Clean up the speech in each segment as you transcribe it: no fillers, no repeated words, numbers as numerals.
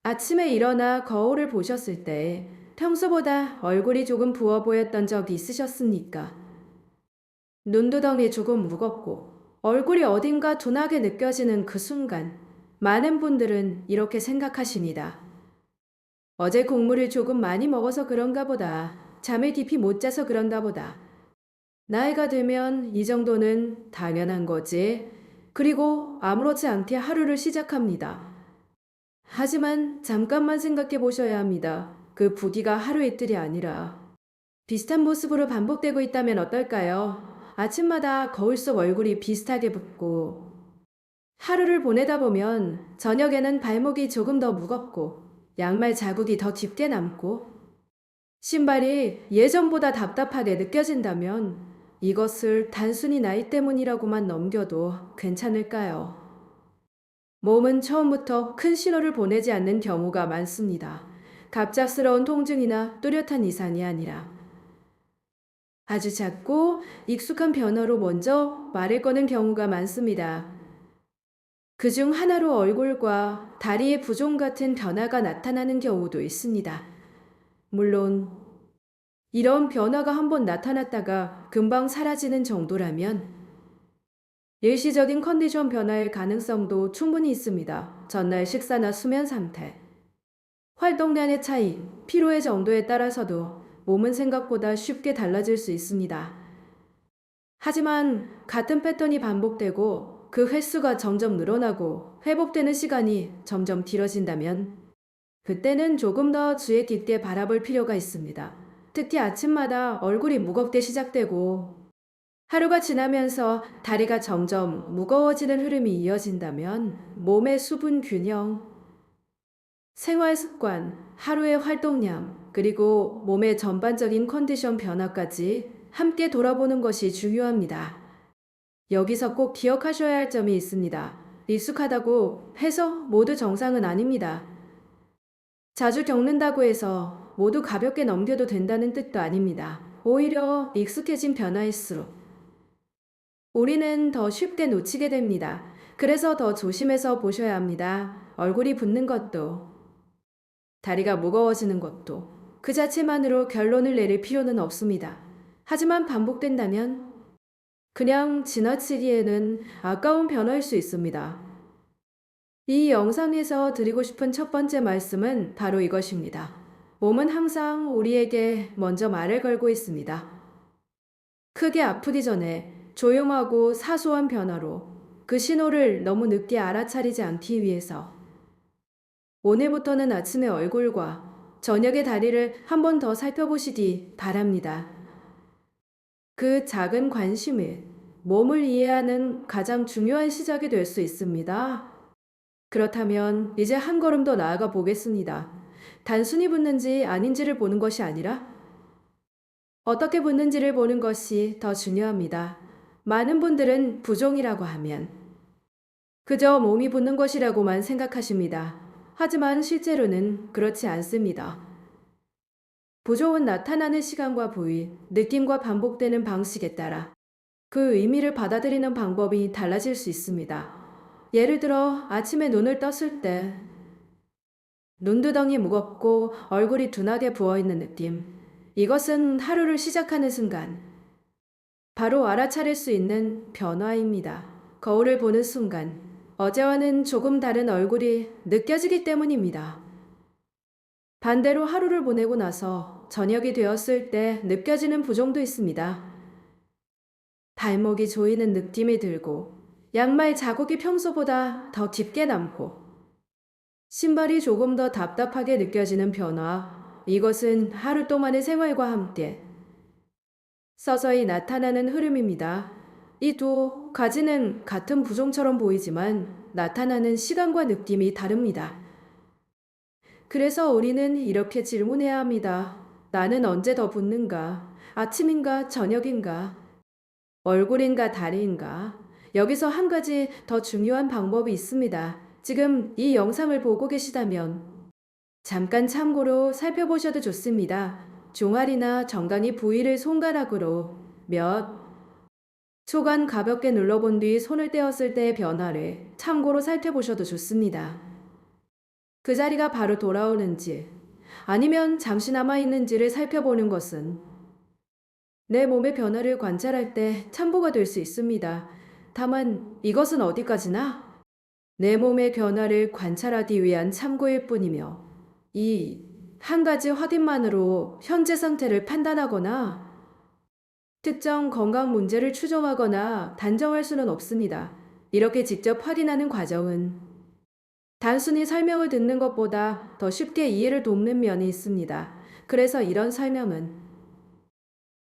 아침에 일어나 거울을 보셨을 때 평소보다 얼굴이 조금 부어 보였던 적 있으셨습니까? 눈두덩이 조금 무겁고 얼굴이 어딘가 둔하게 느껴지는 그 순간 많은 분들은 이렇게 생각하십니다. 어제 곡물을 조금 많이 먹어서 그런가 보다. 잠을 깊이 못 자서 그런가 보다. 나이가 들면 이 정도는 당연한 거지. 그리고 아무렇지 않게 하루를 시작합니다. 하지만 잠깐만 생각해 보셔야 합니다. 그 부디가 하루 이틀이 아니라 비슷한 모습으로 반복되고 있다면 어떨까요? 아침마다 거울 속 얼굴이 비슷하게 붓고 하루를 보내다 보면 저녁에는 발목이 조금 더 무겁고 양말 자국이 더 깊게 남고 신발이 예전보다 답답하게 느껴진다면 이것을 단순히 나이 때문이라고만 넘겨도 괜찮을까요? 몸은 처음부터 큰 신호를 보내지 않는 경우가 많습니다. 갑작스러운 통증이나 뚜렷한 이상이 아니라 아주 작고 익숙한 변화로 먼저 말을 거는 경우가 많습니다. 그중 하나로 얼굴과 다리의 부종 같은 변화가 나타나는 경우도 있습니다. 물론 이런 변화가 한번 나타났다가 금방 사라지는 정도라면 일시적인 컨디션 변화의 가능성도 충분히 있습니다. 전날 식사나 수면 상태, 활동량의 차이, 피로의 정도에 따라서도 몸은 생각보다 쉽게 달라질 수 있습니다. 하지만 같은 패턴이 반복되고 그 횟수가 점점 늘어나고 회복되는 시간이 점점 길어진다면 그때는 조금 더 주의 깊게 바라볼 필요가 있습니다. 특히 아침마다 얼굴이 무겁게 시작되고 하루가 지나면서 다리가 점점 무거워지는 흐름이 이어진다면 몸의 수분 균형, 생활 습관, 하루의 활동량, 그리고 몸의 전반적인 컨디션 변화까지 함께 돌아보는 것이 중요합니다. 여기서 꼭 기억하셔야 할 점이 있습니다. 익숙하다고 해서 모두 정상은 아닙니다. 자주 겪는다고 해서 모두 가볍게 넘겨도 된다는 뜻도 아닙니다. 오히려 익숙해진 변화일수록 우리는 더 쉽게 놓치게 됩니다. 그래서 더 조심해서 보셔야 합니다. 얼굴이 붓는 것도, 다리가 무거워지는 것도 그 자체만으로 결론을 내릴 필요는 없습니다. 하지만 반복된다면 그냥 지나치기에는 아까운 변화일 수 있습니다. 이 영상에서 드리고 싶은 첫 번째 말씀은 바로 이것입니다. 몸은 항상 우리에게 먼저 말을 걸고 있습니다. 크게 아프기 전에 조용하고 사소한 변화로 그 신호를 너무 늦게 알아차리지 않기 위해서 오늘부터는 아침의 얼굴과 저녁의 다리를 한 번 더 살펴보시기 바랍니다. 그 작은 관심이 몸을 이해하는 가장 중요한 시작이 될 수 있습니다. 그렇다면 이제 한 걸음 더 나아가 보겠습니다. 단순히 붓는지 아닌지를 보는 것이 아니라 어떻게 붓는지를 보는 것이 더 중요합니다. 많은 분들은 부종이라고 하면 그저 몸이 붓는 것이라고만 생각하십니다. 하지만 실제로는 그렇지 않습니다. 부종은 나타나는 시간과 부위, 느낌과 반복되는 방식에 따라 그 의미를 받아들이는 방법이 달라질 수 있습니다. 예를 들어 아침에 눈을 떴을 때 눈두덩이 무겁고 얼굴이 둔하게 부어있는 느낌. 이것은 하루를 시작하는 순간 바로 알아차릴 수 있는 변화입니다. 거울을 보는 순간 어제와는 조금 다른 얼굴이 느껴지기 때문입니다. 반대로 하루를 보내고 나서 저녁이 되었을 때 느껴지는 부종도 있습니다. 발목이 조이는 느낌이 들고 양말 자국이 평소보다 더 깊게 남고 신발이 조금 더 답답하게 느껴지는 변화. 이것은 하루 동안의 생활과 함께 서서히 나타나는 흐름입니다. 이 두 가지는 같은 부종처럼 보이지만 나타나는 시간과 느낌이 다릅니다. 그래서 우리는 이렇게 질문해야 합니다. 나는 언제 더 붓는가? 아침인가? 저녁인가? 얼굴인가? 다리인가? 여기서 한 가지 더 중요한 방법이 있습니다. 지금 이 영상을 보고 계시다면 잠깐 참고로 살펴보셔도 좋습니다. 종아리나 정강이 부위를 손가락으로 몇 초간 가볍게 눌러본 뒤 손을 떼었을 때의 변화를 참고로 살펴보셔도 좋습니다. 그 자리가 바로 돌아오는지 아니면 잠시 남아있는지를 살펴보는 것은 내 몸의 변화를 관찰할 때 참고가 될 수 있습니다. 다만 이것은 어디까지나 내 몸의 변화를 관찰하기 위한 참고일 뿐이며 이 한 가지 확인만으로 현재 상태를 판단하거나 특정 건강 문제를 추정하거나 단정할 수는 없습니다. 이렇게 직접 확인하는 과정은 단순히 설명을 듣는 것보다 더 쉽게 이해를 돕는 면이 있습니다. 그래서 이런 설명은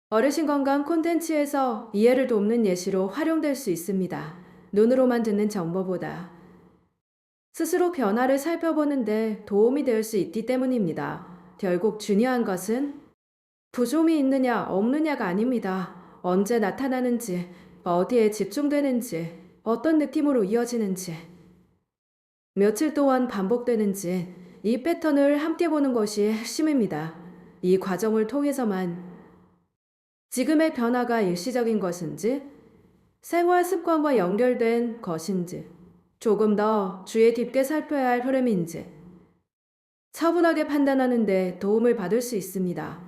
어르신 건강 콘텐츠에서 이해를 돕는 예시로 활용될 수 있습니다. 눈으로만 듣는 정보보다 스스로 변화를 살펴보는데 도움이 될 수 있기 때문입니다. 결국 중요한 것은 부종이 있느냐 없느냐가 아닙니다. 언제 나타나는지, 어디에 집중되는지, 어떤 느낌으로 이어지는지, 며칠 동안 반복되는지 이 패턴을 함께 보는 것이 핵심입니다. 이 과정을 통해서만 지금의 변화가 일시적인 것인지 생활 습관과 연결된 것인지 조금 더 주의 깊게 살펴야 할 흐름인지 차분하게 판단하는 데 도움을 받을 수 있습니다.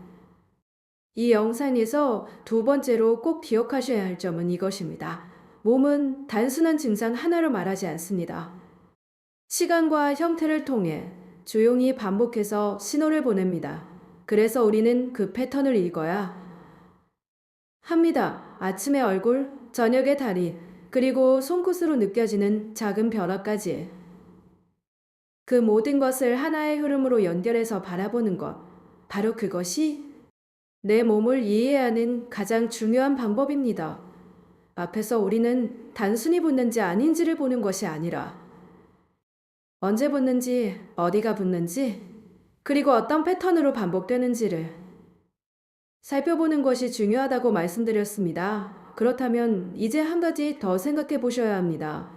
이 영상에서 두 번째로 꼭 기억하셔야 할 점은 이것입니다. 몸은 단순한 증상 하나로 말하지 않습니다. 시간과 형태를 통해 조용히 반복해서 신호를 보냅니다. 그래서 우리는 그 패턴을 읽어야 합니다. 아침에 얼굴, 저녁에 다리, 그리고 손끝으로 느껴지는 작은 변화까지. 그 모든 것을 하나의 흐름으로 연결해서 바라보는 것. 바로 그것이 내 몸을 이해하는 가장 중요한 방법입니다. 앞에서 우리는 단순히 붓는지 아닌지를 보는 것이 아니라 언제 붓는지, 어디가 붓는지, 그리고 어떤 패턴으로 반복되는지를 살펴보는 것이 중요하다고 말씀드렸습니다. 그렇다면 이제 한 가지 더 생각해 보셔야 합니다.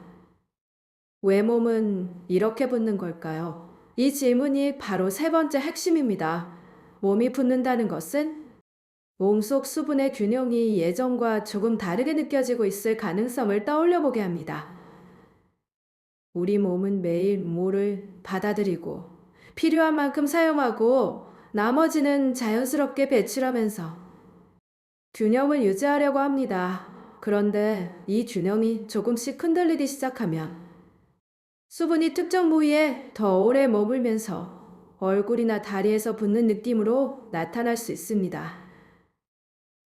왜 몸은 이렇게 붓는 걸까요? 이 질문이 바로 세 번째 핵심입니다. 몸이 붓는다는 것은 몸속 수분의 균형이 예전과 조금 다르게 느껴지고 있을 가능성을 떠올려 보게 합니다. 우리 몸은 매일 물을 받아들이고 필요한 만큼 사용하고 나머지는 자연스럽게 배출하면서 균형을 유지하려고 합니다. 그런데 이 균형이 조금씩 흔들리기 시작하면 수분이 특정 부위에 더 오래 머물면서 얼굴이나 다리에서 붓는 느낌으로 나타날 수 있습니다.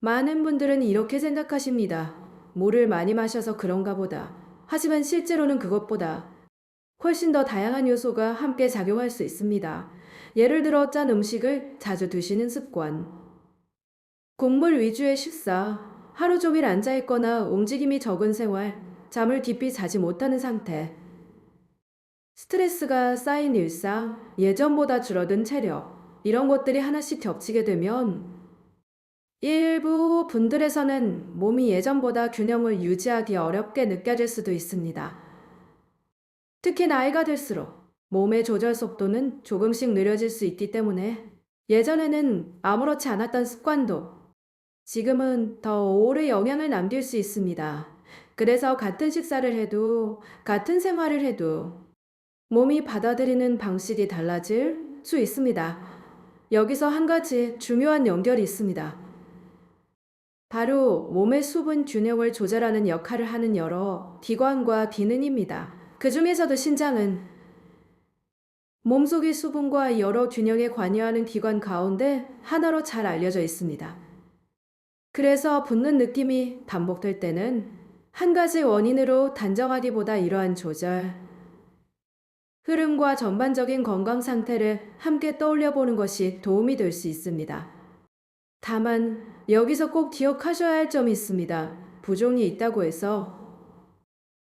많은 분들은 이렇게 생각하십니다. 물을 많이 마셔서 그런가 보다. 하지만 실제로는 그것보다 훨씬 더 다양한 요소가 함께 작용할 수 있습니다. 예를 들어 짠 음식을 자주 드시는 습관, 곡물 위주의 식사, 하루 종일 앉아있거나 움직임이 적은 생활, 잠을 깊이 자지 못하는 상태, 스트레스가 쌓인 일상, 예전보다 줄어든 체력, 이런 것들이 하나씩 겹치게 되면 일부 분들에서는 몸이 예전보다 균형을 유지하기 어렵게 느껴질 수도 있습니다. 특히 나이가 들수록 몸의 조절 속도는 조금씩 느려질 수 있기 때문에 예전에는 아무렇지 않았던 습관도 지금은 더 오래 영향을 남길 수 있습니다. 그래서 같은 식사를 해도 같은 생활을 해도 몸이 받아들이는 방식이 달라질 수 있습니다. 여기서 한 가지 중요한 연결이 있습니다. 바로 몸의 수분 균형을 조절하는 역할을 하는 여러 기관과 기능입니다. 그 중에서도 신장은 몸속의 수분과 여러 균형에 관여하는 기관 가운데 하나로 잘 알려져 있습니다. 그래서 붓는 느낌이 반복될 때는 한 가지 원인으로 단정하기보다 이러한 조절, 흐름과 전반적인 건강 상태를 함께 떠올려 보는 것이 도움이 될 수 있습니다. 다만 여기서 꼭 기억하셔야 할 점이 있습니다. 부종이 있다고 해서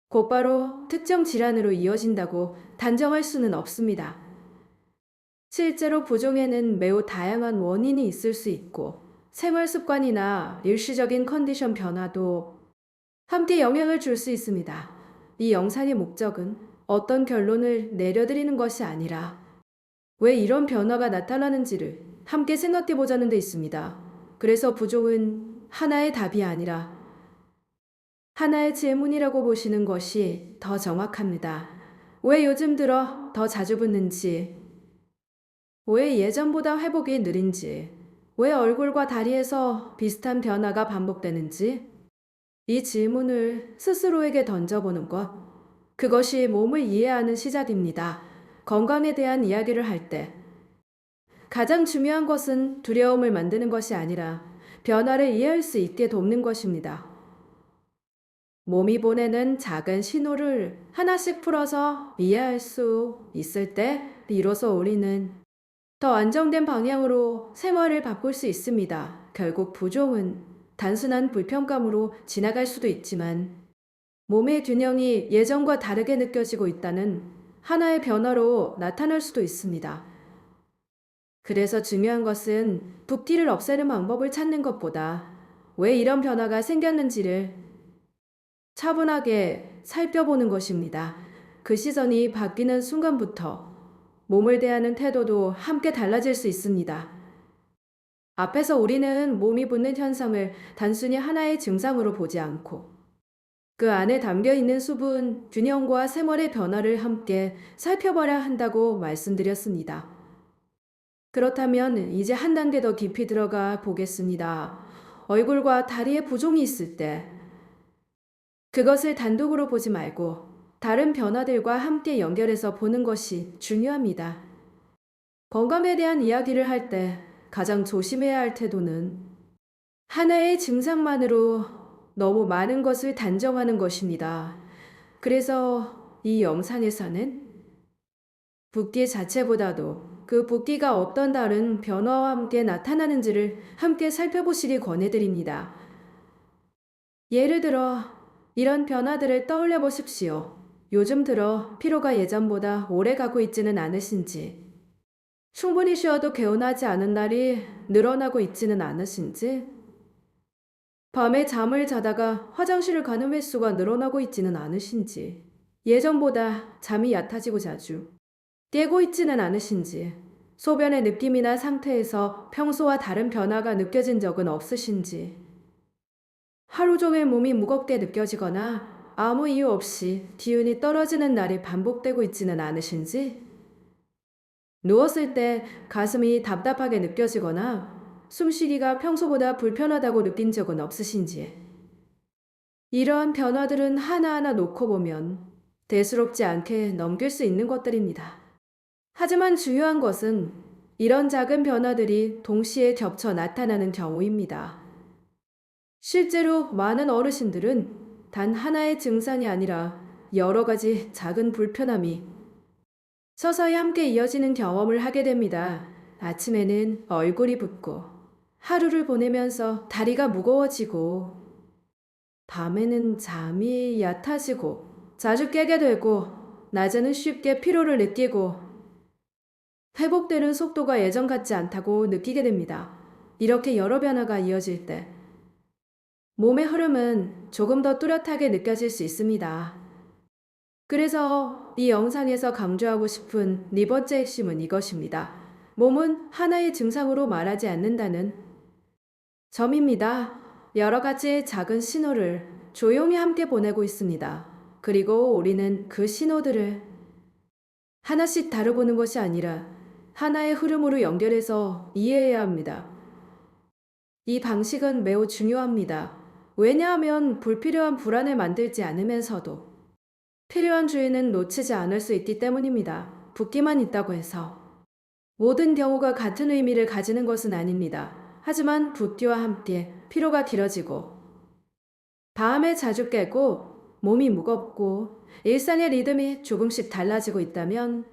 곧바로 특정 질환으로 이어진다고 단정할 수는 없습니다. 실제로 부종에는 매우 다양한 원인이 있을 수 있고 생활 습관이나 일시적인 컨디션 변화도 함께 영향을 줄 수 있습니다. 이 영상의 목적은 어떤 결론을 내려드리는 것이 아니라 왜 이런 변화가 나타나는지를 함께 생각해 보자는 데 있습니다. 그래서 부종은 하나의 답이 아니라 하나의 질문이라고 보시는 것이 더 정확합니다. 왜 요즘 들어 더 자주 붓는지, 왜 예전보다 회복이 느린지, 왜 얼굴과 다리에서 비슷한 변화가 반복되는지, 이 질문을 스스로에게 던져보는 것, 그것이 몸을 이해하는 시작입니다. 건강에 대한 이야기를 할 때, 가장 중요한 것은 두려움을 만드는 것이 아니라 변화를 이해할 수 있게 돕는 것입니다. 몸이 보내는 작은 신호를 하나씩 풀어서 이해할 수 있을 때 비로소 우리는 더 안정된 방향으로 생활을 바꿀 수 있습니다. 결국 부종은 단순한 불편감으로 지나갈 수도 있지만 몸의 균형이 예전과 다르게 느껴지고 있다는 하나의 변화로 나타날 수도 있습니다. 그래서 중요한 것은 붓기를 없애는 방법을 찾는 것보다 왜 이런 변화가 생겼는지를 차분하게 살펴보는 것입니다. 그 시선이 바뀌는 순간부터 몸을 대하는 태도도 함께 달라질 수 있습니다. 앞에서 우리는 몸이 붓는 현상을 단순히 하나의 증상으로 보지 않고 그 안에 담겨 있는 수분, 균형과 생활의 변화를 함께 살펴봐야 한다고 말씀드렸습니다. 그렇다면 이제 한 단계 더 깊이 들어가 보겠습니다. 얼굴과 다리에 부종이 있을 때 그것을 단독으로 보지 말고 다른 변화들과 함께 연결해서 보는 것이 중요합니다. 건강에 대한 이야기를 할 때 가장 조심해야 할 태도는 하나의 증상만으로 너무 많은 것을 단정하는 것입니다. 그래서 이 영상에서는 붓기 자체보다도 그 붓기가 어떤 다른 변화와 함께 나타나는지를 함께 살펴보시길 권해드립니다. 예를 들어 이런 변화들을 떠올려 보십시오. 요즘 들어 피로가 예전보다 오래 가고 있지는 않으신지, 충분히 쉬어도 개운하지 않은 날이 늘어나고 있지는 않으신지, 밤에 잠을 자다가 화장실을 가는 횟수가 늘어나고 있지는 않으신지, 예전보다 잠이 얕아지고 자주 깨고 있지는 않으신지, 소변의 느낌이나 상태에서 평소와 다른 변화가 느껴진 적은 없으신지, 하루 종일 몸이 무겁게 느껴지거나 아무 이유 없이 기운이 떨어지는 날이 반복되고 있지는 않으신지, 누웠을 때 가슴이 답답하게 느껴지거나 숨쉬기가 평소보다 불편하다고 느낀 적은 없으신지, 이러한 변화들은 하나하나 놓고 보면 대수롭지 않게 넘길 수 있는 것들입니다. 하지만 중요한 것은 이런 작은 변화들이 동시에 겹쳐 나타나는 경우입니다. 실제로 많은 어르신들은 단 하나의 증상이 아니라 여러 가지 작은 불편함이 서서히 함께 이어지는 경험을 하게 됩니다. 아침에는 얼굴이 붓고, 하루를 보내면서 다리가 무거워지고, 밤에는 잠이 얕아지고, 자주 깨게 되고, 낮에는 쉽게 피로를 느끼고, 회복되는 속도가 예전 같지 않다고 느끼게 됩니다. 이렇게 여러 변화가 이어질 때, 몸의 흐름은 조금 더 뚜렷하게 느껴질 수 있습니다. 그래서 이 영상에서 강조하고 싶은 네 번째 핵심은 이것입니다. 몸은 하나의 증상으로 말하지 않는다는 점입니다. 여러 가지 작은 신호를 조용히 함께 보내고 있습니다. 그리고 우리는 그 신호들을 하나씩 다뤄보는 것이 아니라 하나의 흐름으로 연결해서 이해해야 합니다. 이 방식은 매우 중요합니다. 왜냐하면 불필요한 불안을 만들지 않으면서도 필요한 주의는 놓치지 않을 수 있기 때문입니다. 붓기만 있다고 해서 모든 경우가 같은 의미를 가지는 것은 아닙니다. 하지만 붓기와 함께 피로가 길어지고 밤에 자주 깨고 몸이 무겁고 일상의 리듬이 조금씩 달라지고 있다면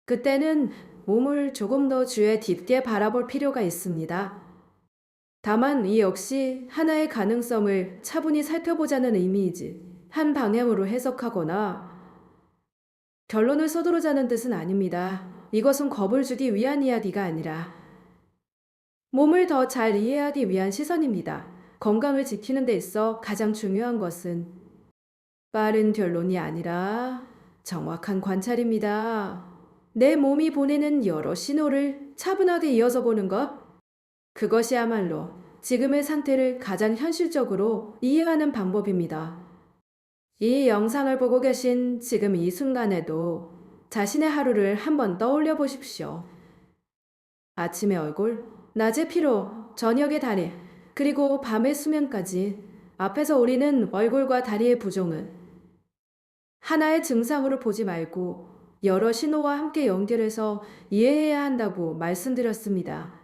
그때는 몸을 조금 더 주의 깊게 바라볼 필요가 있습니다. 다만 이 역시 하나의 가능성을 차분히 살펴보자는 의미이지 한 방향으로 해석하거나 결론을 서두르자는 뜻은 아닙니다. 이것은 겁을 주기 위한 이야기가 아니라 몸을 더 잘 이해하기 위한 시선입니다. 건강을 지키는 데 있어 가장 중요한 것은 빠른 결론이 아니라 정확한 관찰입니다. 내 몸이 보내는 여러 신호를 차분하게 이어서 보는 것, 그것이야말로 지금의 상태를 가장 현실적으로 이해하는 방법입니다. 이 영상을 보고 계신 지금 이 순간에도 자신의 하루를 한번 떠올려 보십시오. 아침에 얼굴, 낮에 피로, 저녁에 다리, 그리고 밤의 수면까지 앞에서 우리는 얼굴과 다리의 부종을 하나의 증상으로 보지 말고 여러 신호와 함께 연결해서 이해해야 한다고 말씀드렸습니다.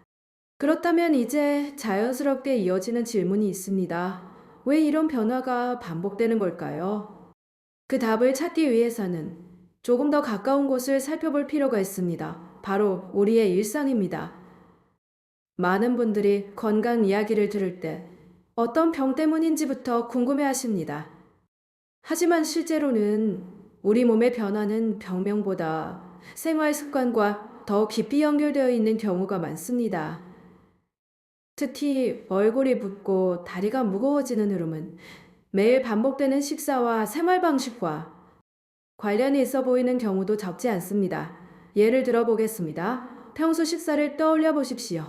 그렇다면 이제 자연스럽게 이어지는 질문이 있습니다. 왜 이런 변화가 반복되는 걸까요? 그 답을 찾기 위해서는 조금 더 가까운 곳을 살펴볼 필요가 있습니다. 바로 우리의 일상입니다. 많은 분들이 건강 이야기를 들을 때 어떤 병 때문인지부터 궁금해 하십니다. 하지만 실제로는 우리 몸의 변화는 병명보다 생활 습관과 더 깊이 연결되어 있는 경우가 많습니다. 특히 얼굴이 붓고 다리가 무거워지는 흐름은 매일 반복되는 식사와 생활 방식과 관련이 있어 보이는 경우도 적지 않습니다. 예를 들어 보겠습니다. 평소 식사를 떠올려 보십시오.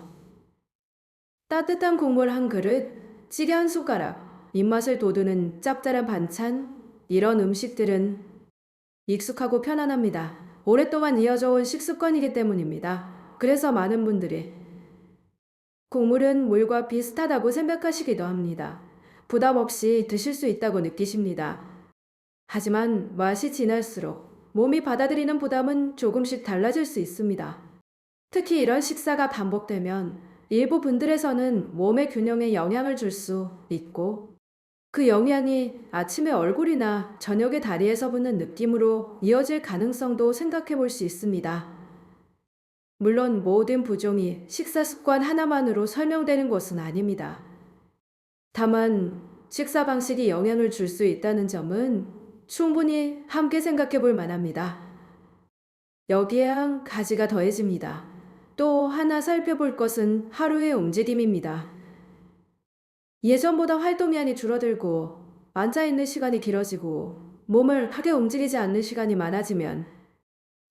따뜻한 국물 한 그릇, 찌개 한 숟가락, 입맛을 돋우는 짭짤한 반찬, 이런 음식들은 익숙하고 편안합니다. 오랫동안 이어져 온 식습관이기 때문입니다. 그래서 많은 분들이 국물은 물과 비슷하다고 생각하시기도 합니다. 부담 없이 드실 수 있다고 느끼십니다. 하지만 맛이 지날수록 몸이 받아들이는 부담은 조금씩 달라질 수 있습니다. 특히 이런 식사가 반복되면 일부 분들에서는 몸의 균형에 영향을 줄 수 있고 그 영향이 아침에 얼굴이나 저녁에 다리에서 붙는 느낌으로 이어질 가능성도 생각해 볼 수 있습니다. 물론 모든 부종이 식사 습관 하나만으로 설명되는 것은 아닙니다. 다만 식사 방식이 영향을 줄 수 있다는 점은 충분히 함께 생각해 볼 만합니다. 여기에 한 가지가 더해집니다. 또 하나 살펴볼 것은 하루의 움직임입니다. 예전보다 활동량이 줄어들고 앉아있는 시간이 길어지고 몸을 크게 움직이지 않는 시간이 많아지면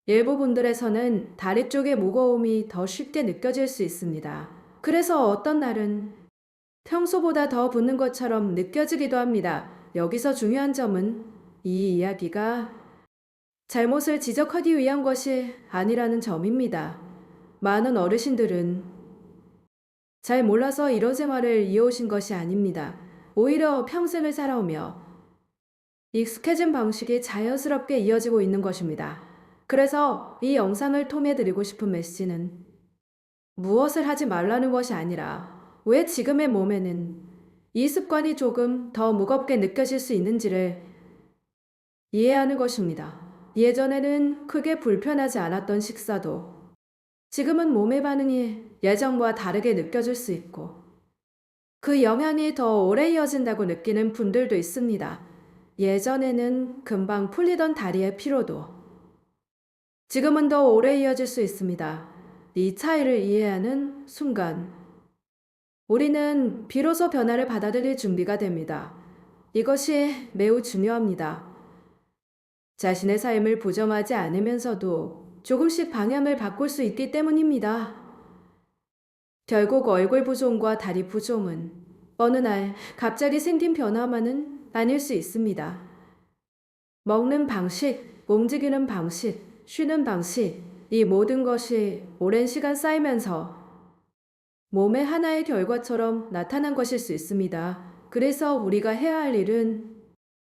일부 분들에서는 다리 쪽의 무거움이 더 쉽게 느껴질 수 있습니다. 그래서 어떤 날은 평소보다 더 붓는 것처럼 느껴지기도 합니다. 여기서 중요한 점은 이 이야기가 잘못을 지적하기 위한 것이 아니라는 점입니다. 많은 어르신들은 잘 몰라서 이런 생활을 이어오신 것이 아닙니다. 오히려 평생을 살아오며 익숙해진 방식이 자연스럽게 이어지고 있는 것입니다. 그래서 이 영상을 통해 드리고 싶은 메시지는 무엇을 하지 말라는 것이 아니라 왜 지금의 몸에는 이 습관이 조금 더 무겁게 느껴질 수 있는지를 이해하는 것입니다. 예전에는 크게 불편하지 않았던 식사도 지금은 몸의 반응이 예전과 다르게 느껴질 수 있고 그 영향이 더 오래 이어진다고 느끼는 분들도 있습니다. 예전에는 금방 풀리던 다리의 피로도 지금은 더 오래 이어질 수 있습니다. 이 차이를 이해하는 순간 우리는 비로소 변화를 받아들일 준비가 됩니다. 이것이 매우 중요합니다. 자신의 삶을 부정하지 않으면서도 조금씩 방향을 바꿀 수 있기 때문입니다. 결국 얼굴 부종과 다리 부종은 어느 날 갑자기 생긴 변화만은 아닐 수 있습니다. 먹는 방식, 움직이는 방식, 쉬는 방식, 이 모든 것이 오랜 시간 쌓이면서 몸의 하나의 결과처럼 나타난 것일 수 있습니다. 그래서 우리가 해야 할 일은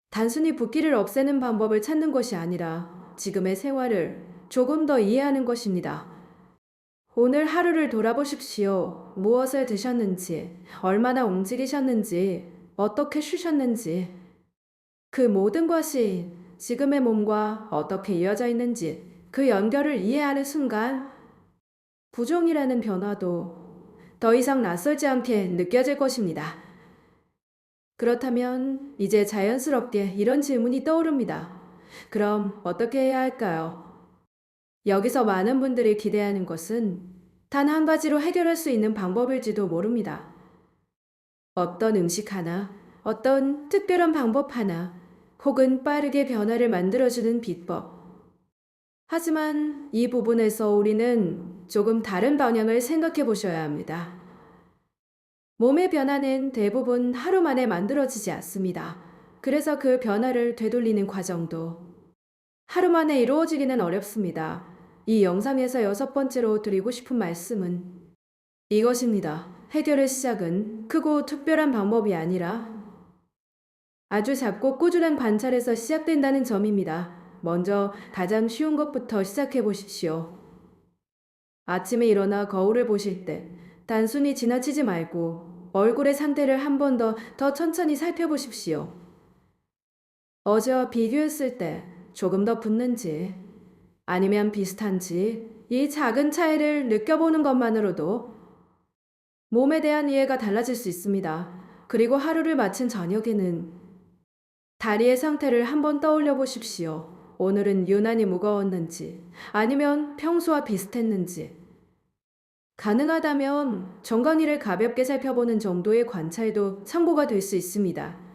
단순히 붓기를 없애는 방법을 찾는 것이 아니라 지금의 생활을 조금 더 이해하는 것입니다. 오늘 하루를 돌아보십시오. 무엇을 드셨는지, 얼마나 움직이셨는지, 어떻게 쉬셨는지, 그 모든 것이 지금의 몸과 어떻게 이어져 있는지 그 연결을 이해하는 순간 부종이라는 변화도 더 이상 낯설지 않게 느껴질 것입니다. 그렇다면 이제 자연스럽게 이런 질문이 떠오릅니다. 그럼 어떻게 해야 할까요? 여기서 많은 분들이 기대하는 것은 단 한 가지로 해결할 수 있는 방법일지도 모릅니다. 어떤 음식 하나, 어떤 특별한 방법 하나, 혹은 빠르게 변화를 만들어주는 비법. 하지만 이 부분에서 우리는 조금 다른 방향을 생각해 보셔야 합니다. 몸의 변화는 대부분 하루 만에 만들어지지 않습니다. 그래서 그 변화를 되돌리는 과정도 하루 만에 이루어지기는 어렵습니다. 이 영상에서 6번째로 드리고 싶은 말씀은 이것입니다. 해결의 시작은 크고 특별한 방법이 아니라 아주 작고 꾸준한 관찰에서 시작된다는 점입니다. 먼저 가장 쉬운 것부터 시작해 보십시오. 아침에 일어나 거울을 보실 때 단순히 지나치지 말고 얼굴의 상태를 한 번 더 천천히 살펴보십시오. 어제와 비교했을 때 조금 더 붓는지 아니면 비슷한지 이 작은 차이를 느껴보는 것만으로도 몸에 대한 이해가 달라질 수 있습니다. 그리고 하루를 마친 저녁에는 다리의 상태를 한번 떠올려 보십시오. 오늘은 유난히 무거웠는지 아니면 평소와 비슷했는지 가능하다면 정강이를 가볍게 살펴보는 정도의 관찰도 참고가 될 수 있습니다.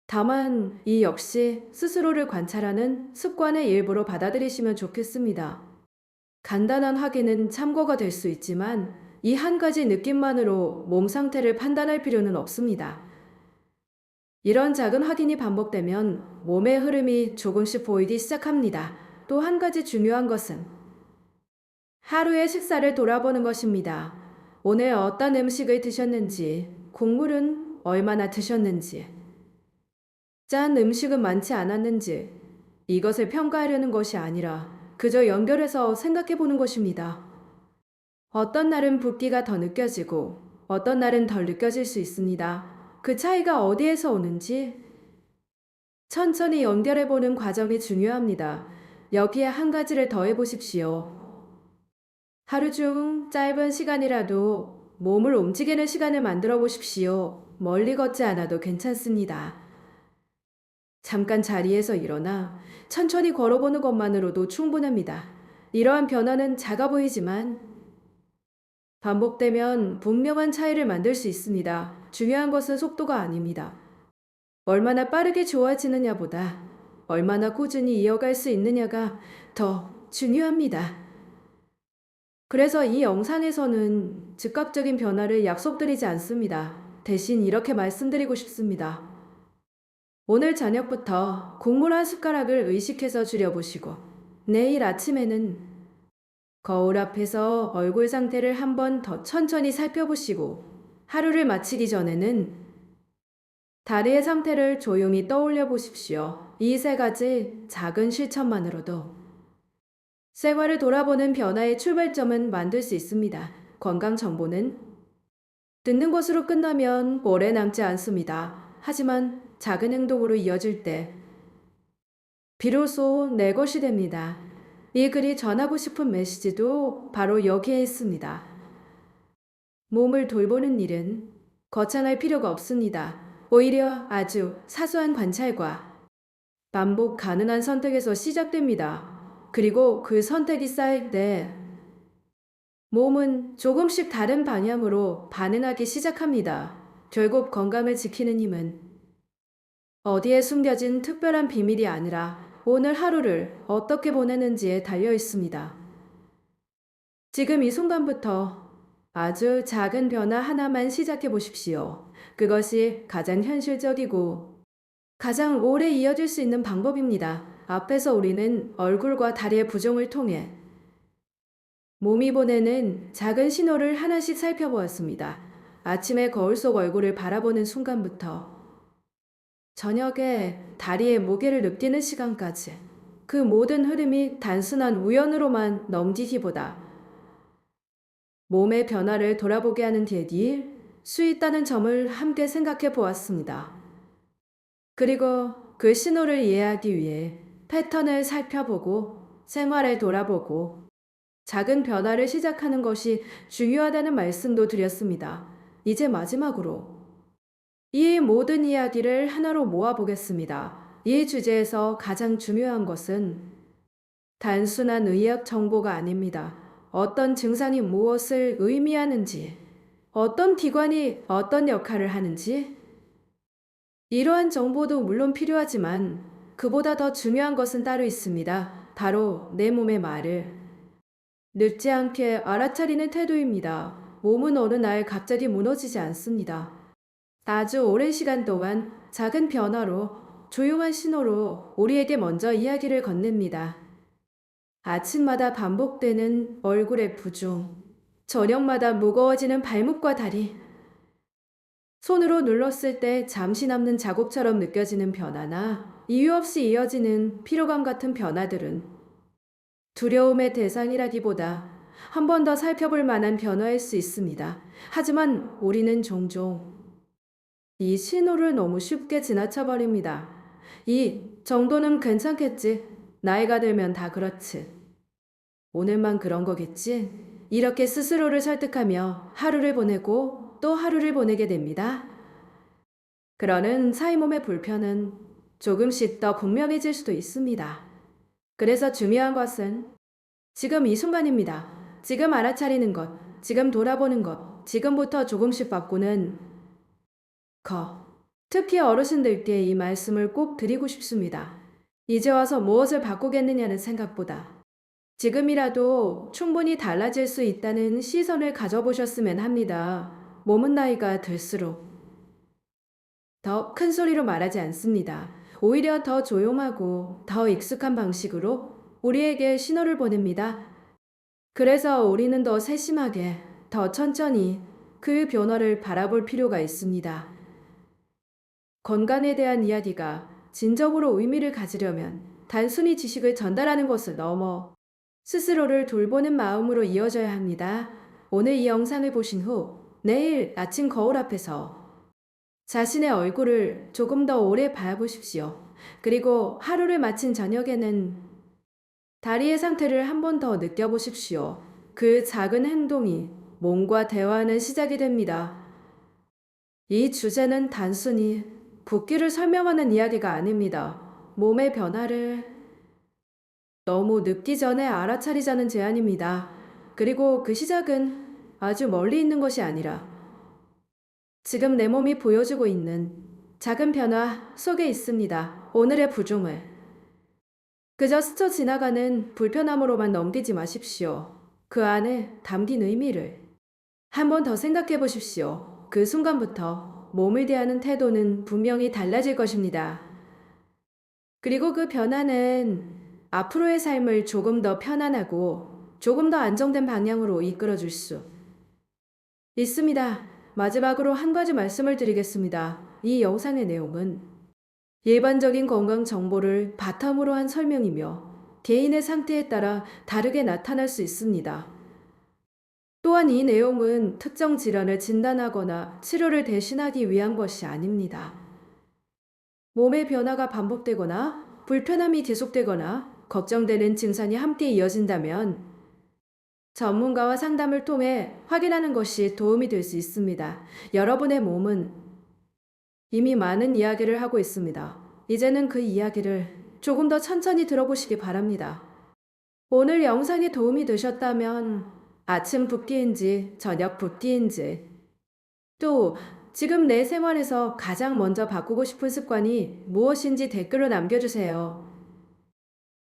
다만 이 역시 스스로를 관찰하는 습관의 일부로 받아들이시면 좋겠습니다. 간단한 확인은 참고가 될 수 있지만 이 한 가지 느낌만으로 몸 상태를 판단할 필요는 없습니다. 이런 작은 확인이 반복되면 몸의 흐름이 조금씩 보이기 시작합니다. 또 한 가지 중요한 것은 하루의 식사를 돌아보는 것입니다. 오늘 어떤 음식을 드셨는지, 국물은 얼마나 드셨는지, 짠 음식은 많지 않았는지, 이것을 평가하려는 것이 아니라 그저 연결해서 생각해 보는 것입니다. 어떤 날은 붓기가 더 느껴지고 어떤 날은 덜 느껴질 수 있습니다. 그 차이가 어디에서 오는지 천천히 연결해 보는 과정이 중요합니다. 여기에 한 가지를 더해 보십시오. 하루 중 짧은 시간이라도 몸을 움직이는 시간을 만들어 보십시오. 멀리 걷지 않아도 괜찮습니다. 잠깐 자리에서 일어나 천천히 걸어보는 것만으로도 충분합니다. 이러한 변화는 작아 보이지만 반복되면 분명한 차이를 만들 수 있습니다. 중요한 것은 속도가 아닙니다. 얼마나 빠르게 좋아지느냐보다 얼마나 꾸준히 이어갈 수 있느냐가 더 중요합니다. 그래서 이 영상에서는 즉각적인 변화를 약속드리지 않습니다. 대신 이렇게 말씀드리고 싶습니다. 오늘 저녁부터 국물 한 숟가락을 의식해서 줄여보시고 내일 아침에는 거울 앞에서 얼굴 상태를 한 번 더 천천히 살펴보시고 하루를 마치기 전에는 다리의 상태를 조용히 떠올려 보십시오. 이 세 가지 작은 실천만으로도 생활을 돌아보는 변화의 출발점은 만들 수 있습니다. 건강 정보는 듣는 것으로 끝나면 오래 남지 않습니다. 하지만 작은 행동으로 이어질 때 비로소 내 것이 됩니다. 이 글이 전하고 싶은 메시지도 바로 여기에 있습니다. 몸을 돌보는 일은 거창할 필요가 없습니다. 오히려 아주 사소한 관찰과 반복 가능한 선택에서 시작됩니다. 그리고 그 선택이 쌓일 때 몸은 조금씩 다른 방향으로 반응하기 시작합니다. 결국 건강을 지키는 힘은 어디에 숨겨진 특별한 비밀이 아니라 오늘 하루를 어떻게 보내는지에 달려 있습니다. 지금 이 순간부터 아주 작은 변화 하나만 시작해 보십시오. 그것이 가장 현실적이고 가장 오래 이어질 수 있는 방법입니다. 앞에서 우리는 얼굴과 다리의 부종을 통해 몸이 보내는 작은 신호를 하나씩 살펴보았습니다. 아침에 거울 속 얼굴을 바라보는 순간부터 저녁에 다리의 무게를 느끼는 시간까지 그 모든 흐름이 단순한 우연으로만 넘기기보다 몸의 변화를 돌아보게 하는 데에 수 있다는 점을 함께 생각해 보았습니다. 그리고 그 신호를 이해하기 위해 패턴을 살펴보고 생활을 돌아보고 작은 변화를 시작하는 것이 중요하다는 말씀도 드렸습니다. 이제 마지막으로 이 모든 이야기를 하나로 모아보겠습니다. 이 주제에서 가장 중요한 것은 단순한 의학 정보가 아닙니다. 어떤 증상이 무엇을 의미하는지, 어떤 기관이 어떤 역할을 하는지, 이러한 정보도 물론 필요하지만 그보다 더 중요한 것은 따로 있습니다. 바로 내 몸의 말을 늦지 않게 알아차리는 태도입니다. 몸은 어느 날 갑자기 무너지지 않습니다. 아주 오랜 시간 동안 작은 변화로 조용한 신호로 우리에게 먼저 이야기를 건넵니다. 아침마다 반복되는 얼굴의 부종, 저녁마다 무거워지는 발목과 다리, 손으로 눌렀을 때 잠시 남는 자국처럼 느껴지는 변화나 이유 없이 이어지는 피로감 같은 변화들은 두려움의 대상이라기보다 한 번 더 살펴볼 만한 변화일 수 있습니다. 하지만 우리는 종종 이 신호를 너무 쉽게 지나쳐버립니다. 이 정도는 괜찮겠지. 나이가 들면 다 그렇지. 오늘만 그런 거겠지. 이렇게 스스로를 설득하며 하루를 보내고 또 하루를 보내게 됩니다. 그러는 사이 몸의 불편은 조금씩 더 극명해질 수도 있습니다. 그래서 중요한 것은 지금 이 순간입니다. 지금 알아차리는 것, 지금 돌아보는 것, 지금부터 조금씩 바꾸는 거. 특히 어르신들께 이 말씀을 꼭 드리고 싶습니다. 이제 와서 무엇을 바꾸겠느냐는 생각보다 지금이라도 충분히 달라질 수 있다는 시선을 가져보셨으면 합니다. 몸은 나이가 들수록 더 큰 소리로 말하지 않습니다. 오히려 더 조용하고 더 익숙한 방식으로 우리에게 신호를 보냅니다. 그래서 우리는 더 세심하게, 더 천천히 그 변화를 바라볼 필요가 있습니다. 건강에 대한 이야기가 진정으로 의미를 가지려면 단순히 지식을 전달하는 것을 넘어 스스로를 돌보는 마음으로 이어져야 합니다. 오늘 이 영상을 보신 후 내일 아침 거울 앞에서 자신의 얼굴을 조금 더 오래 바라보십시오. 그리고 하루를 마친 저녁에는 다리의 상태를 한 번 더 느껴보십시오. 그 작은 행동이 몸과 대화하는 시작이 됩니다. 이 주제는 단순히 붓기를 설명하는 이야기가 아닙니다. 몸의 변화를 너무 늦기 전에 알아차리자는 제안입니다. 그리고 그 시작은 아주 멀리 있는 것이 아니라 지금 내 몸이 보여주고 있는 작은 변화 속에 있습니다. 오늘의 부종을 그저 스쳐 지나가는 불편함으로만 넘기지 마십시오. 그 안에 담긴 의미를 한 번 더 생각해 보십시오. 그 순간부터 몸을 대하는 태도는 분명히 달라질 것입니다. 그리고 그 변화는 앞으로의 삶을 조금 더 편안하고 조금 더 안정된 방향으로 이끌어 줄 수 있습니다. 마지막으로 한 가지 말씀을 드리겠습니다. 이 영상의 내용은 일반적인 건강 정보를 바탕으로 한 설명이며 개인의 상태에 따라 다르게 나타날 수 있습니다. 또한 이 내용은 특정 질환을 진단하거나 치료를 대신하기 위한 것이 아닙니다. 몸의 변화가 반복되거나 불편함이 계속되거나 걱정되는 증상이 함께 이어진다면 전문가와 상담을 통해 확인하는 것이 도움이 될 수 있습니다. 여러분의 몸은 이미 많은 이야기를 하고 있습니다. 이제는 그 이야기를 조금 더 천천히 들어보시기 바랍니다. 오늘 영상이 도움이 되셨다면 아침 붓기인지 저녁 붓기인지 또 지금 내 생활에서 가장 먼저 바꾸고 싶은 습관이 무엇인지 댓글로 남겨주세요.